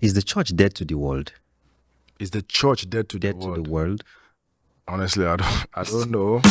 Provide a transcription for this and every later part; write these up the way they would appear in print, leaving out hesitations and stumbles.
Is the church dead to the world? Is the church dead to Dead the to world? the world? Honestly, I don't know.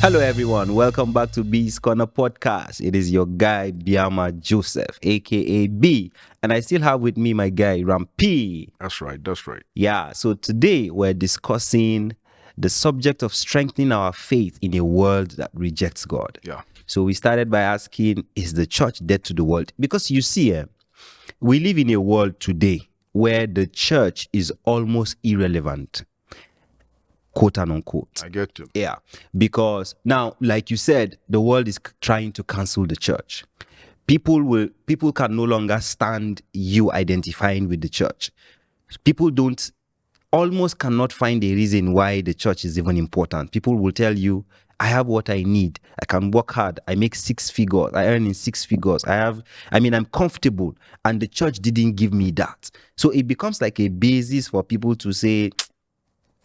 Hello everyone, welcome back to B's Corner Podcast. It is your guy Biama Joseph, aka B, and I still have with me my guy Rampi. That's right. Yeah, so today we're discussing the subject of strengthening our faith in a world that rejects God. Yeah. So we started by asking, is the church dead to the world? Because you see, we live in a world today where the church is almost irrelevant, quote and unquote. I get you. Yeah, because now, like you said, the world is trying to cancel the church. People can no longer stand you identifying with the church. People almost cannot find a reason why the church is even important. People will tell you, I have what I need. I can work hard. I make 6 figures. I earn in 6 figures. I'm comfortable. And the church didn't give me that. So it becomes like a basis for people to say,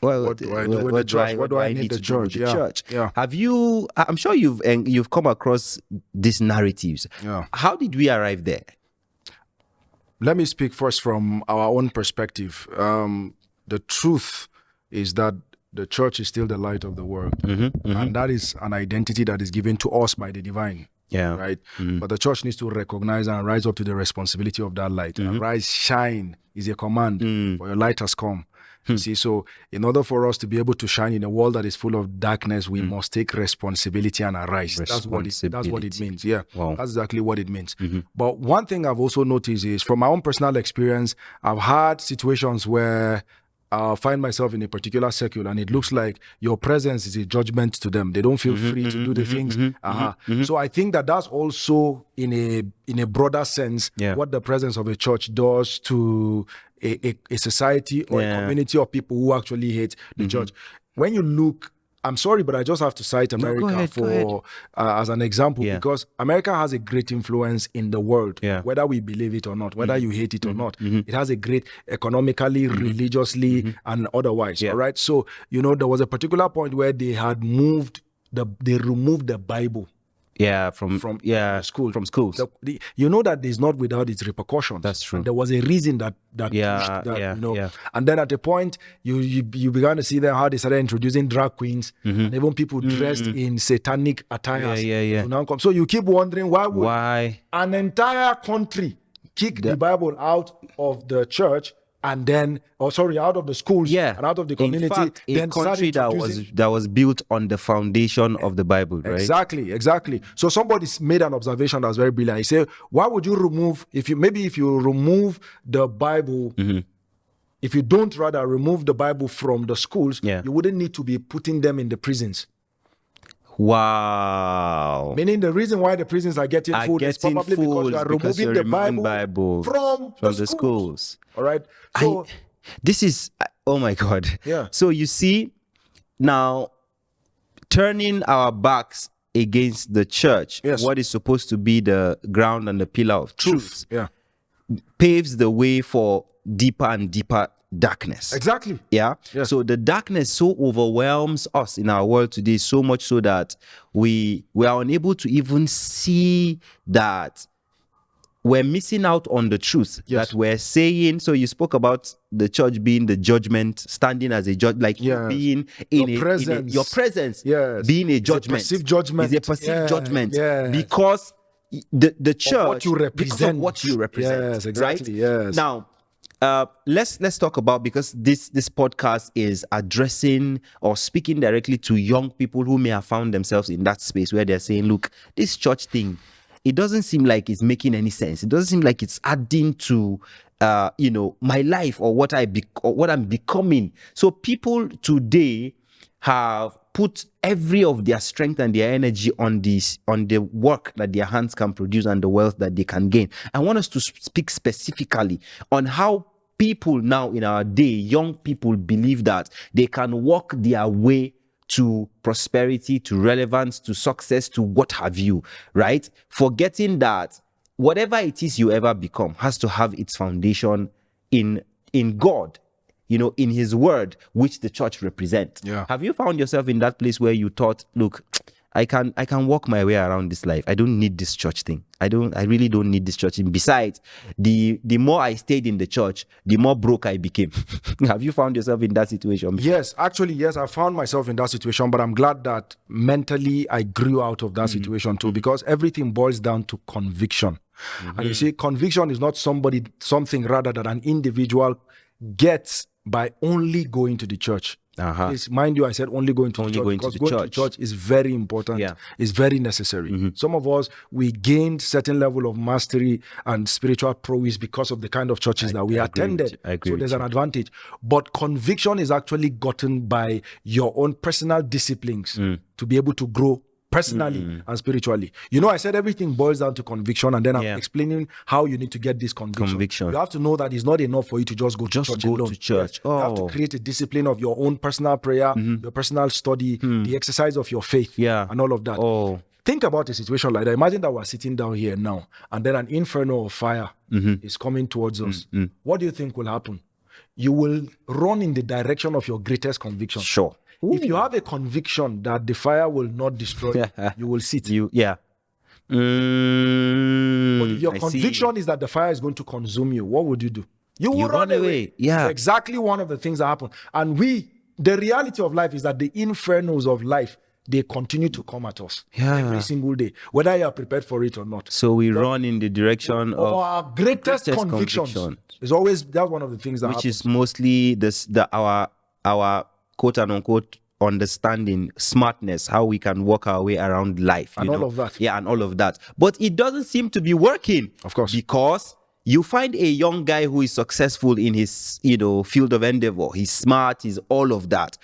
well, What do I do with the church? What do I need the church? Yeah. I'm sure you've come across these narratives. Yeah. How did we arrive there? Let me speak first from our own perspective. The truth is that the church is still the light of the world. And that is an identity that is given to us by the divine. Yeah. Right? But the church needs to recognize and rise up to the responsibility of that light. Arise, shine is a command, for your light has come. You see, so in order for us to be able to shine in a world that is full of darkness, we must take responsibility and arise. That's what it means. Yeah, Wow. That's exactly what it means. But one thing I've also noticed is, from my own personal experience, I've had situations where I'll find myself in a particular circle and it looks like your presence is a judgment to them. They don't feel free to do the things. So I think that that's also in a broader sense what the presence of a church does to a society or a community of people who actually hate the church. When you look, I'm sorry, but I just have to cite America go ahead. As an example, because America has a great influence in the world, whether we believe it or not, whether you hate it or not. It has a great economically, religiously, and otherwise. All right. So, there was a particular point where they had they removed the Bible. From schools. You know that is not without its repercussions. That's true. And there was a reason that pushed that, And then at a point, you began to see them how they started introducing drag queens and even people dressed in satanic attires. To now come. So you keep wondering why an entire country kick the Bible out of the church and then, out of the schools and out of the community. In fact, a country that was built on the foundation of the Bible, right? Exactly. So somebody made an observation that was very brilliant. He said, why would you remove, if you remove the Bible, if you don't rather remove the Bible from the schools, you wouldn't need to be putting them in the prisons. Wow. Meaning the reason why the prisons are getting full is probably because you are removing the Bible from the schools. All right. So this is, oh my God. Yeah. So you see, now turning our backs against the church, what is supposed to be the ground and the pillar of truth, paves the way for deeper and deeper darkness. Exactly. Yeah. So the darkness so overwhelms us in our world today, so much so that we are unable to even see that we're missing out on the truth that we're saying. So you spoke about the church being the judgment, standing as a judge, like being in your presence, being a judgment. It's a perceived judgment. It's a perceived judgment because the church, because of what you represent. Yes, exactly. Right? Yes. Now, let's talk about, because this podcast is addressing or speaking directly to young people who may have found themselves in that space where they're saying, look, this church thing, it doesn't seem like it's making any sense. It doesn't seem like it's adding to my life or what I'm becoming. So people today have put every of their strength and their energy on the work that their hands can produce and the wealth that they can gain. I want us to speak specifically on how people now in our day, young people believe that they can walk their way to prosperity, to relevance, to success, to what have you, right? Forgetting that whatever it is you ever become has to have its foundation in God, in his word, which the church represents. Yeah. Have you found yourself in that place where you thought, look, I can walk my way around this life. I don't need this church thing. I really don't need this church thing. Besides, the more I stayed in the church, the more broke I became. Have you found yourself in that situation? Yes, actually, yes, I found myself in that situation, but I'm glad that mentally I grew out of that situation too, because everything boils down to conviction. And you see, conviction is not something rather that an individual gets by only going to the church. Please, mind you, I said only going to the church, because going to church is very important. Yeah. It's very necessary. Some of us, we gained certain level of mastery and spiritual prowess because of the kind of churches that we attended. So there's an advantage. But conviction is actually gotten by your own personal disciplines to be able to grow personally and spiritually. I said everything boils down to conviction, and then I'm explaining how you need to get this conviction. You have to know that it's not enough for you to just go to church alone. Yes. You have to create a discipline of your own personal prayer, your personal study, the exercise of your faith, and all of that. Think about a situation like that. Imagine that we're sitting down here now, and then an inferno of fire is coming towards us. What do you think will happen? You will run in the direction of your greatest conviction. Sure. If you have a conviction that the fire will not destroy you will sit. But if your conviction is that the fire is going to consume you, what would you do? You will run away. Yeah. It's exactly one of the things that happen. And the reality of life is that the infernos of life, they continue to come at us every single day, whether you are prepared for it or not. So we run in the direction of our greatest convictions. It's always, that's one of the things that which happens. is mostly our quote and unquote understanding, smartness, how we can work our way around life. And all of that. Yeah, and all of that. But it doesn't seem to be working. Of course. Because you find a young guy who is successful in his, field of endeavor. He's smart, he's all of that.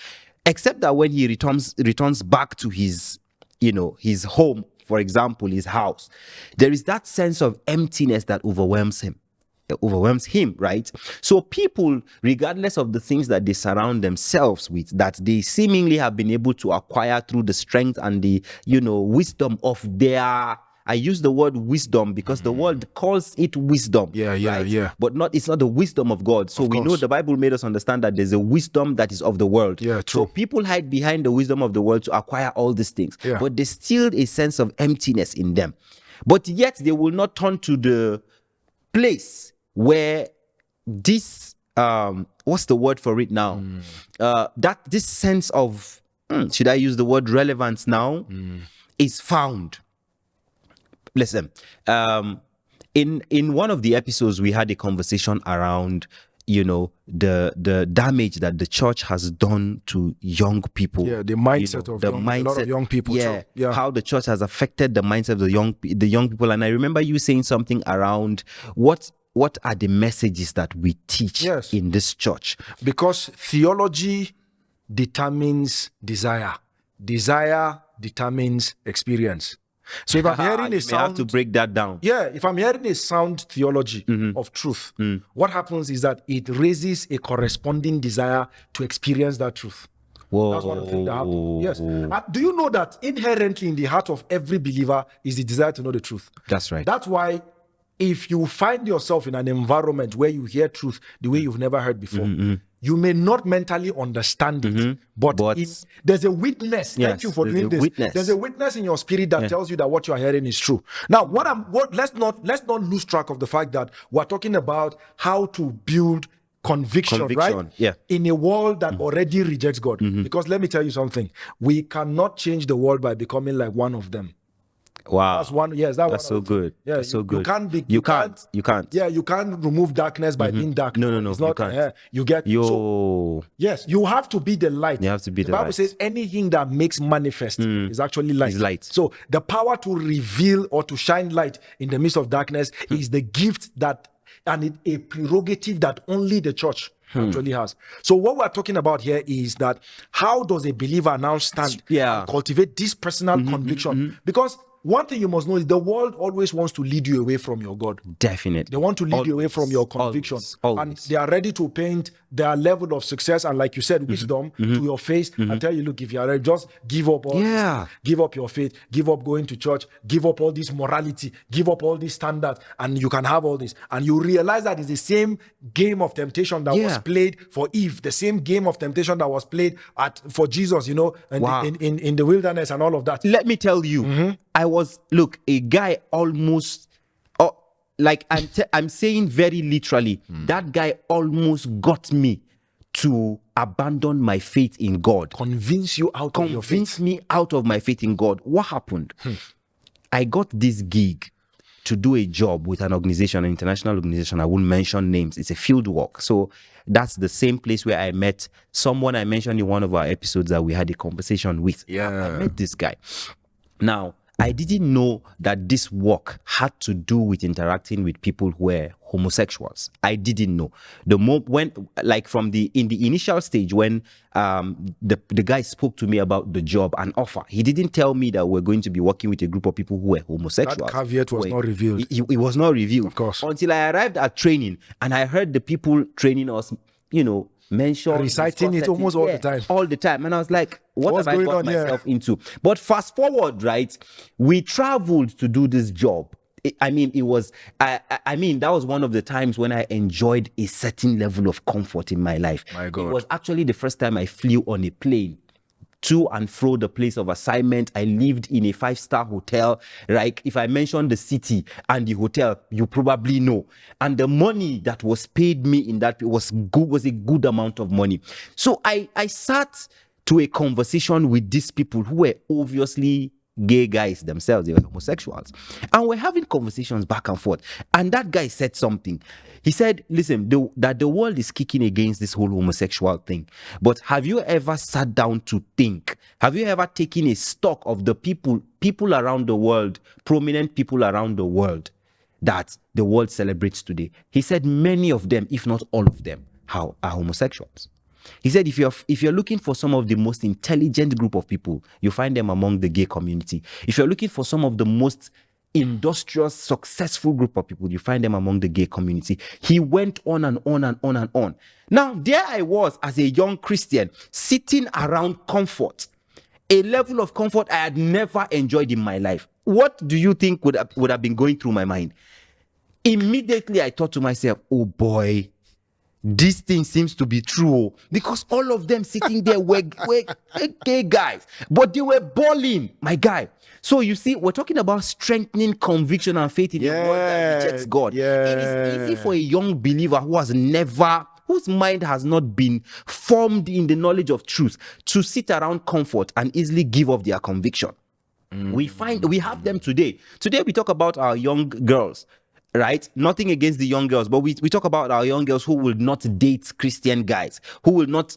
Except that when he returns back to his, his home, for example, his house, there is that sense of emptiness that overwhelms him, right? So people, regardless of the things that they surround themselves with, that they seemingly have been able to acquire through the strength and the, wisdom of their, I use the word wisdom because the world calls it wisdom. Yeah. But it's not the wisdom of God. So we know the Bible made us understand that there's a wisdom that is of the world. Yeah, true. So people hide behind the wisdom of the world to acquire all these things. Yeah. But there's still a sense of emptiness in them. But yet they will not turn to the place where this what's the word for it now? That this sense of should I use the word relevance now? Is found. Listen, in one of the episodes we had a conversation around the damage that the church has done to young people. Yeah, the mindset of a lot of young people. Yeah, how the church has affected the mindset of the young people. And I remember you saying something around what are the messages that we teach in this church? Because theology determines desire. Desire determines experience. So if I'm hearing a sound, have to break that down. Yeah, if I'm hearing a sound theology of truth, what happens is that it raises a corresponding desire to experience that truth. Whoa. That's one of the things that happens. Yes. Do you know that inherently in the heart of every believer is the desire to know the truth? That's right. That's why if you find yourself in an environment where you hear truth the way you've never heard before, you may not mentally understand it, but there's a witness. Thank you for doing this. There's a witness in your spirit that tells you that what you are hearing is true. Now, let's not lose track of the fact that we're talking about how to build conviction, right? Yeah. In a world that already rejects God. Because let me tell you something. We cannot change the world by becoming like one of them. Wow. That's one. Yes, that's so good. Yeah, that's so good. You can't. Yeah, you can't remove darkness by being dark. No. It's not, you can't. You get. So, yes, you have to be the light. You have to be the light. The Bible says anything that makes manifest is actually light. Is light. So the power to reveal or to shine light in the midst of darkness is the gift and a prerogative that only the church actually has. So what we're talking about here is that how does a believer now stand and cultivate this personal conviction? Because one thing you must know is the world always wants to lead you away from your God. Definitely. They want to lead you away from your conviction. Always. And they are ready to paint their level of success and, like you said, wisdom to your face and tell you, look, if you are ready, just give up all this thing. Give up your faith, give up going to church, give up all this morality, give up all these standards, and you can have all this. And you realize that it's the same game of temptation that was played for Eve, the same game of temptation that was played for Jesus, you know, in the wilderness and all of that. Let me tell you, a guy almost, like I'm saying very literally, that guy almost got me to abandon my faith in God. Convince you out of your faith. Convince me out of my faith in God. What happened? I got this gig to do a job with an organization, an international organization. I won't mention names. It's a field work. So that's the same place where I met someone I mentioned in one of our episodes that we had a conversation with. I met this guy. Now, I didn't know that this work had to do with interacting with people who were homosexuals. I didn't know. In the initial stage, when the guy spoke to me about the job and offer, he didn't tell me that we're going to be working with a group of people who were homosexuals. That caveat was not revealed. It was not revealed, of course, until I arrived at training and I heard the people training us, reciting it almost all the time. And I was like, what have I got myself into? But fast forward, right? We traveled to do this job. That was one of the times when I enjoyed a certain level of comfort in my life. My God. It was actually the first time I flew on a plane to and fro the place of assignment. I lived in a 5-star hotel. Like, if I mention the city and the hotel, you probably know. And the money that was paid me in that was a good amount of money. So I sat to a conversation with these people who were obviously gay guys themselves. They were homosexuals. And we're having conversations back and forth. And that guy said something. He said, listen, that the world is kicking against this whole homosexual thing. But have you ever sat down to think? Have you ever taken a stock of the people around the world, prominent people around the world that the world celebrates today? He said many of them, if not all of them, are homosexuals. He said if you're looking for some of the most intelligent group of people, you find them among the gay community. If you're looking for some of the most industrious, successful group of people, you find them among the gay community. He went on and on and on and on. Now, there I was as a young Christian, sitting around comfort, a level of comfort I had never enjoyed in my life. What do you think would have been going through my mind? Immediately, I thought to myself, oh boy, this thing seems to be true, because all of them sitting there were gay guys, but they were balling, my guy. So you see, we're talking about strengthening conviction and faith in the world that rejects God. It is easy for a young believer whose mind has not been formed in the knowledge of truth to sit around comfort and easily give up their conviction. We have them today. Today we talk about our young girls. Right? Nothing against the young girls, but we talk about our young girls who will not date Christian guys, who will not,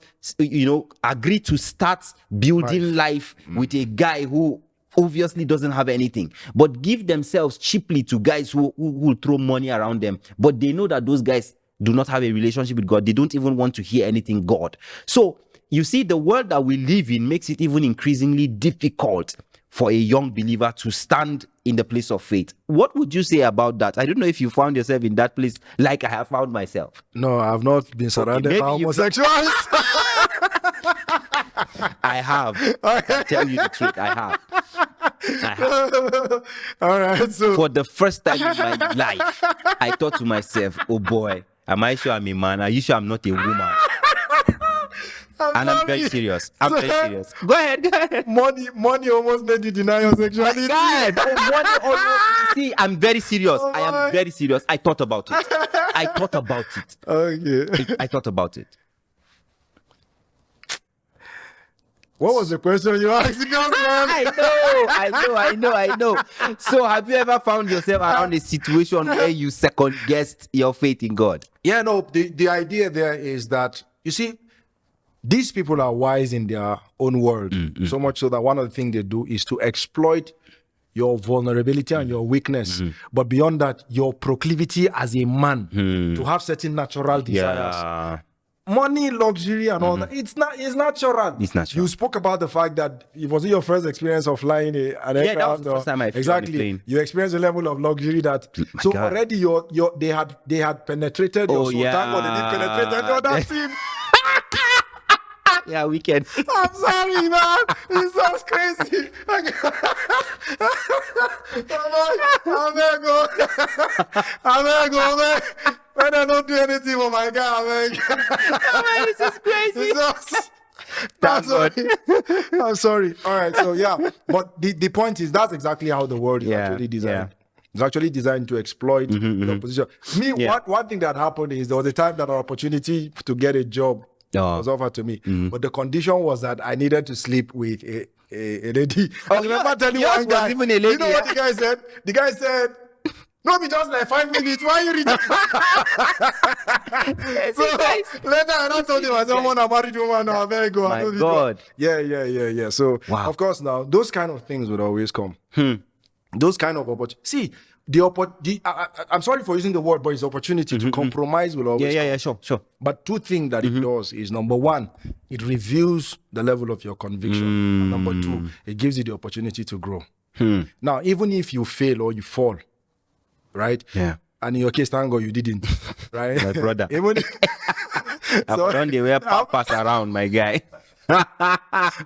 agree to start building life with a guy who obviously doesn't have anything, but give themselves cheaply to guys who will throw money around them. But they know that those guys do not have a relationship with God. They don't even want to hear anything God. So you see, the world that we live in makes it even increasingly difficult for a young believer to stand in the place of faith. What would you say about that? I don't know if you found yourself in that place like I have found myself. No, I've not been surrounded by homosexuals. I have. I'll tell you the truth, I have. All right. So for the first time in my life, I thought to myself, oh boy, am I sure I'm a man? Are you sure I'm not a woman? I'm very serious. I'm very serious. Go ahead. Money almost made you deny your sexuality. God, money almost. See, I'm very serious. I am very serious. I thought about it. Okay. I thought about it. What was the question you asked me? I know. So have you ever found yourself around a situation where you second-guessed your faith in God? Yeah, no, the idea there is that, you see, these people are wise in their own world, so much so that one of the things they do is to exploit your vulnerability and your weakness. But beyond that, your proclivity as a man to have certain natural desires. money, luxury, and all that. It's natural. It's natural. You spoke about the fact that it was your first experience of flying an aircraft. That was the first time I flew on a plane. You experienced a level of luxury that. My God. Already they had penetrated your soul. Thank God they didn't penetrate your that scene. Yeah, we can. I'm sorry, man. It sounds crazy. I'm go, man. When I don't do anything for my guy, man. This is crazy. I'm sorry. All right, so yeah. But the point is, that's exactly how the world is actually designed. Yeah. It's actually designed to exploit the position. One thing that happened is there was a time that an opportunity to get a job was offered to me. But the condition was that I needed to sleep with a lady. I remember telling one guy, even a lady, you know what the guy said? The guy said, no, be just like 5 minutes. Why you reading? So later I told him, I said, I'm a married woman now. Very good. My God. Yeah. So of course now, those kind of things would always come. Those kind of opportunities. See, I'm sorry for using the word, but it's opportunity to compromise will always come. Yeah, sure. But two things that it does is, number one, it reveals the level of your conviction. And number two, it gives you the opportunity to grow. Now, even if you fail or you fall, right? Yeah. And in your case, thank God you didn't, right? My brother. Even I've done the way pass around, my guy.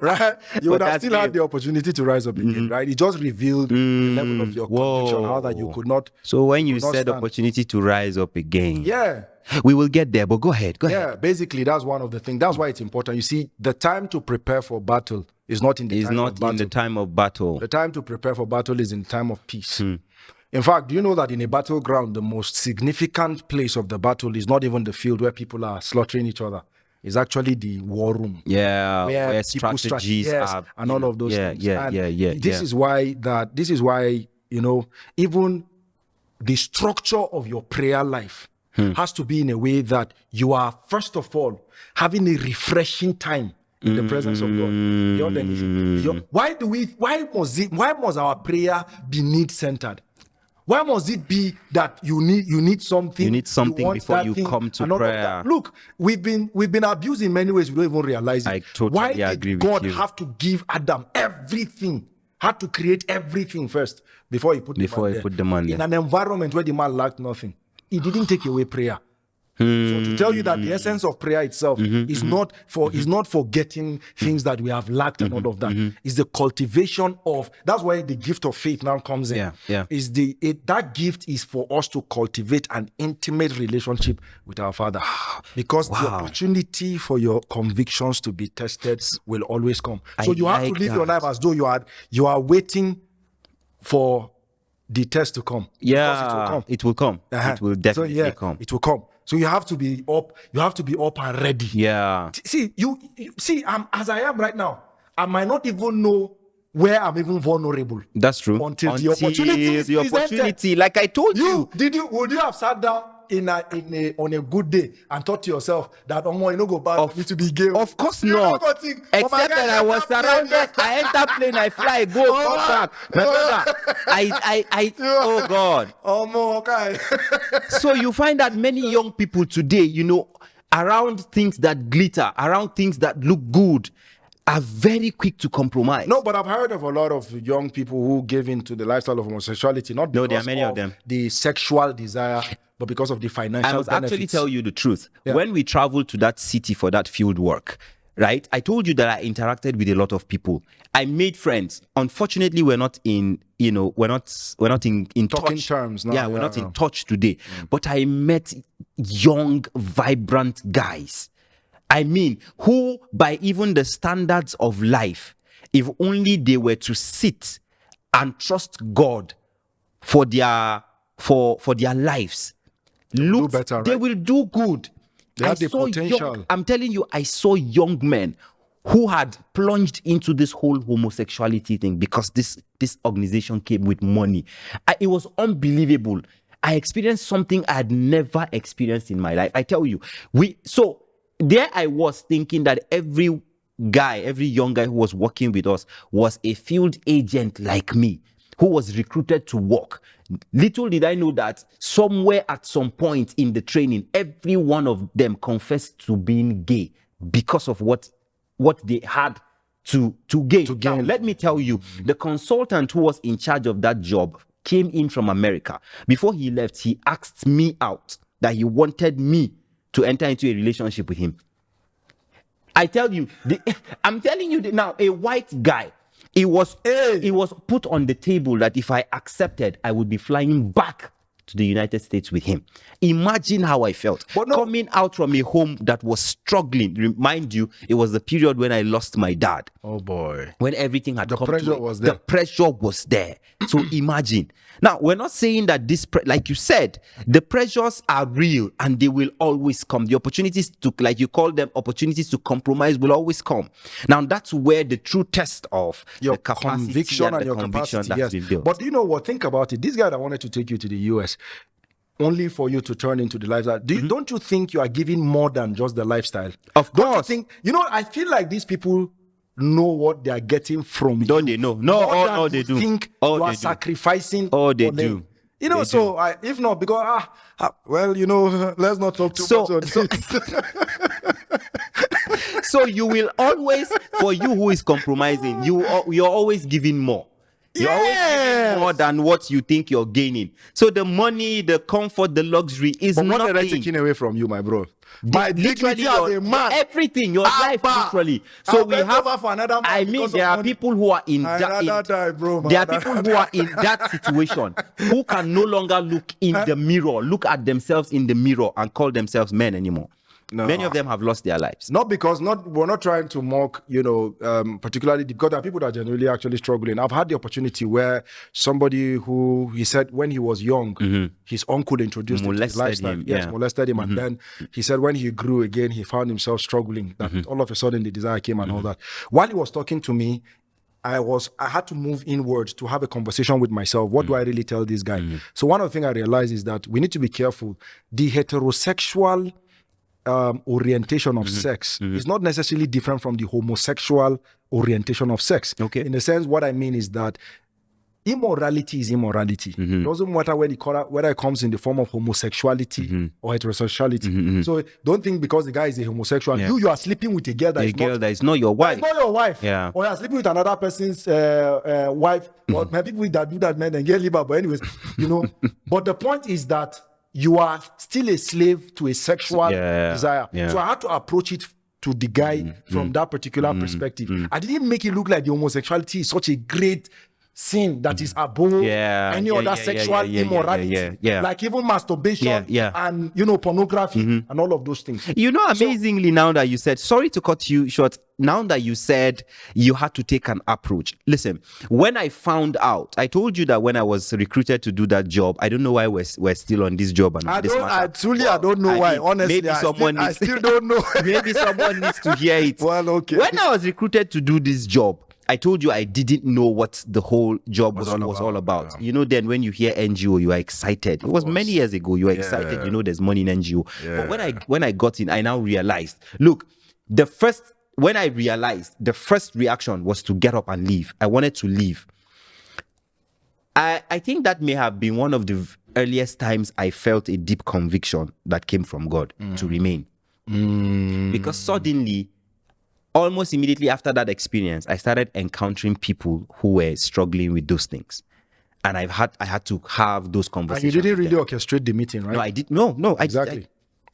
right? You would have still had the opportunity to rise up again, right? It just revealed the level of your conviction, how that you could not. So when you said stand. opportunity to rise up again, Yeah. we will get there, but go ahead. Yeah, basically, that's one of the things. That's why it's important. You see, the time to prepare for battle is not in the It's time not of battle. in the time of battle. The time to prepare for battle is in time of peace. In fact, do you know that in a battleground, the most significant place of the battle is not even the field where people are slaughtering each other. It's actually the war room. Yeah, Where where people strategies are, and all of those things. Yeah. This is why, even the structure of your prayer life has to be in a way that you are, first of all, having a refreshing time in the presence of God. Beyond anything. Why must our prayer be need-centered? Why must it be that you need something? You need something want before that you thing, come to and all of prayer. that? Look, we've been abused in many ways. We don't even realize it. I totally Why agree did with God you. have to give Adam everything? Had to create everything first before he put the man there. In an environment where the man lacked nothing. He didn't take away prayer. So to tell you that the essence of prayer itself is not for getting things that we have lacked and all of that. It's the cultivation of. That's why the gift of faith now comes in. That gift is for us to cultivate an intimate relationship with our Father, because the opportunity for your convictions to be tested will always come. So you have to live your life as though you are waiting for the test to come. Yeah, it will come. It will definitely come. It will come. So you have to be up. You have to be up and ready. Yeah. See, as I am right now, I might not even know where I'm even vulnerable. That's true. Until the opportunity is presented. Like I told you. Would you have sat down on a good day and thought to yourself that go back to be gay? Of course not. Except that I was surrounded. I enter plane, I fly, go, come back. My brother, oh God. Okay. So you find that many young people today, around things that glitter, around things that look good, are very quick to compromise. No, but I've heard of a lot of young people who gave in to the lifestyle of homosexuality, not because there are many of them. The sexual desire, but because of the financial benefits. I must actually tell you the truth. Yeah. When we traveled to that city for that field work, right? I told you that I interacted with a lot of people. I made friends. Unfortunately, we're not in talking touch terms. No, we're not in touch today. But I met young, vibrant guys. I mean, who, by even the standards of life, if only they were to sit and trust God for their lives, they will do good. They have the potential. I'm telling you, I saw young men who had plunged into this whole homosexuality thing because this organization came with money. It was unbelievable. I experienced something I had never experienced in my life. I tell you, there I was thinking that every young guy who was working with us was a field agent like me. who was recruited to work. Little did I know that somewhere at some point in the training, every one of them confessed to being gay because of what they had to gain. Now, let me tell you, the consultant who was in charge of that job came in from America. Before he left, he asked me out that he wanted me to enter into a relationship with him. I tell you, I'm telling you now, a white guy, it was put on the table that if I accepted, I would be flying back to the United States with him. Imagine how I felt coming out from a home that was struggling. Remind you, it was the period when I lost my dad. Oh boy. When everything had come pressure to was there. The pressure was there. So imagine. Now, we're not saying that this, like you said, the pressures are real and they will always come. The opportunities to, like you call them, opportunities to compromise will always come. Now, that's where the true test of your the capacity conviction and the your conviction capacity, that's yes. been built. But you know what? Think about it. This guy that wanted to take you to the US, only for you to turn into the lifestyle. Don't you think you are giving more than just the lifestyle? Of Don't you course. think? I feel like these people know what they are getting from Don't you. they know? No, all they they do. Think All you are they do. sacrificing. All they for them. do. So if not, because let's not talk too much on So you will always, for you who is compromising, you're always giving more. You're always giving more than what you think you're gaining. So the money, the comfort, the luxury is But what nothing. are they taking away from you, my bro? My dignity as a man. Everything, your life, literally. So we have. For another man I mean, there are people who are in that. There are people who are in that situation who can no longer look in the mirror, look at themselves in the mirror, and call themselves men anymore. No. Many of them have lost their lives. Not because we're not trying to mock, particularly because there are people that are generally actually struggling. I've had the opportunity where somebody who he said when he was young, his uncle introduced him to his lifestyle. Him, yes, molested him, and then he said when he grew again, he found himself struggling. That all of a sudden the desire came and all that. While he was talking to me, I had to move inwards to have a conversation with myself. What do I really tell this guy? So one of the things I realized is that we need to be careful. The heterosexual orientation of sex is not necessarily different from the homosexual orientation of sex. Okay. In a sense, what I mean is that immorality is immorality. It doesn't matter whether it comes in the form of homosexuality or heterosexuality. So don't think because the guy is a homosexual, you are sleeping with a girl that is not your wife. It's not your wife. Yeah. Or you are sleeping with another person's wife. Or people that do that, men and get liver. But anyways, But the point is that you are still a slave to a sexual desire. Yeah. So I had to approach it to the guy from that particular perspective. I didn't make it look like the homosexuality is such a great sin that is above any other sexual immorality. Like even masturbation and pornography and all of those things. Amazingly, now that you said, sorry to cut you short, now that you said you had to take an approach. Listen, when I found out, I told you that when I was recruited to do that job, I don't know why we're still on this job and I don't know why. Honestly, maybe I still don't know. Maybe someone needs to hear it. Well, okay. When I was recruited to do this job, I told you I didn't know what the whole job was all about. Then when you hear NGO, you are excited. It was many years ago. You are excited. There's money in NGO. Yeah. But when I got in, I now realized, look, when I realized, the first reaction was to get up and leave. I wanted to leave. I think that may have been one of the earliest times I felt a deep conviction that came from God to remain. Because suddenly, almost immediately after that experience, I started encountering people who were struggling with those things. And I had to have those conversations. And you didn't really orchestrate the meeting, right? No, I did. No, Exactly.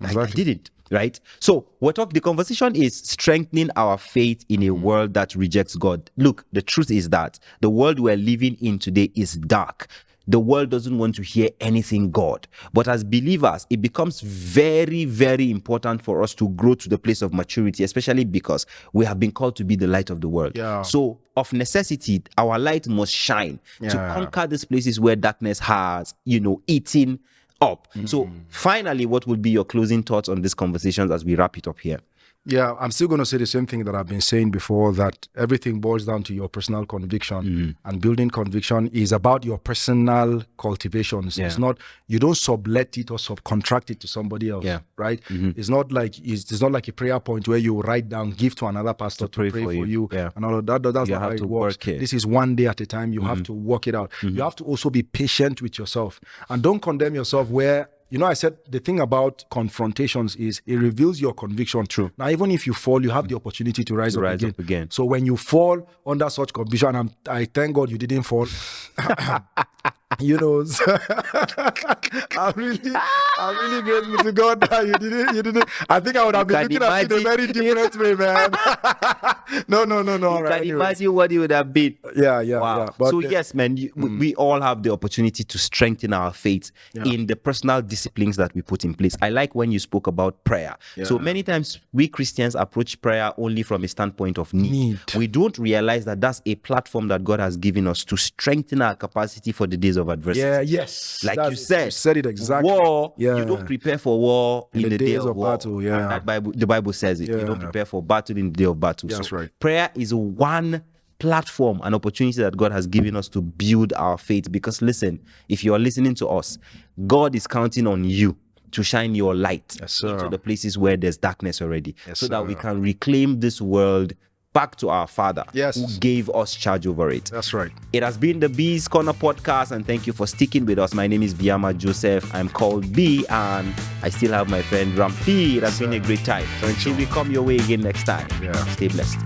I didn't, right? So the conversation is strengthening our faith in a world that rejects God. Look, the truth is that the world we're living in today is dark. The world doesn't want to hear anything God. But as believers, it becomes very, very important for us to grow to the place of maturity, especially because we have been called to be the light of the world. Yeah. So of necessity, our light must shine to conquer these places where darkness has, eaten up. So finally, what would be your closing thoughts on these conversations as we wrap it up here? Yeah, I'm still going to say the same thing that I've been saying before, that everything boils down to your personal conviction. And building conviction is about your personal cultivations. Yeah. It's not, you don't sublet it or subcontract it to somebody else, Yeah. right? It's not like a prayer point where you write down, give to another pastor to pray for you. Yeah. And all of that. That's You not how have it to works. work it. This is one day at a time. You have to work it out. You have to also be patient with yourself. And don't condemn yourself where, I said the thing about confrontations is it reveals your conviction. True. Now, even if you fall, you have the opportunity to rise up again. So when you fall under such conviction, and I thank God you didn't fall. So I'm really grateful to God that you didn't. I think I would have been looking at it in a very different way, man. No. You can imagine what it would have been. Yeah. Wow. Yeah. But so yes, man, we all have the opportunity to strengthen our faith in the personal disciplines that we put in place. I like when you spoke about prayer. Yeah. So many times we Christians approach prayer only from a standpoint of need. We don't realize that that's a platform that God has given us to strengthen our capacity for the days of adversity. Yeah, yes. Like you said it exactly. War, Yeah. you don't prepare for war in the day of war. battle. Yeah. And the Bible says it. Yeah. You don't prepare for battle in the day of battle. That's so right. Prayer is one platform, an opportunity that God has given us to build our faith. Because listen, if you are listening to us, God is counting on you to shine your light into the places where there's darkness already, so that we can reclaim this world back to our Father who gave us charge over it. That's right. It has been the B's Corner podcast, and thank you for sticking with us. My name is Biama Joseph. I'm called B, and I still have my friend Rampi. It has been a great time. Thank you. Till we come your way again next time. Yeah. Stay blessed.